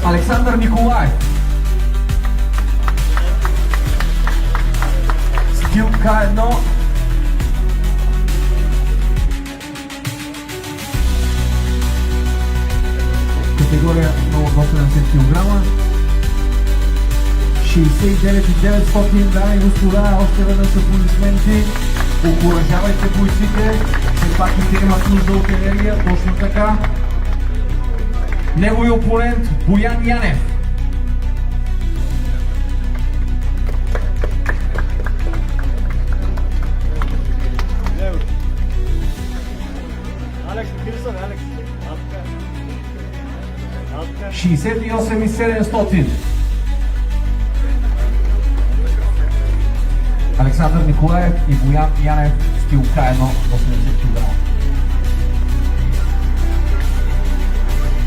Александър Николаев. Стил К1. Категория до 70 кг. 69,900, дами и господа, още веднъж аплодисменти. Окуражавайте бойците, все пак и те имат нужда от енергия, точно така. Негови опонент Боян Янев. Алекс, 68,700. Александър Николаев и Боян Янев, стил К1, 80 кг.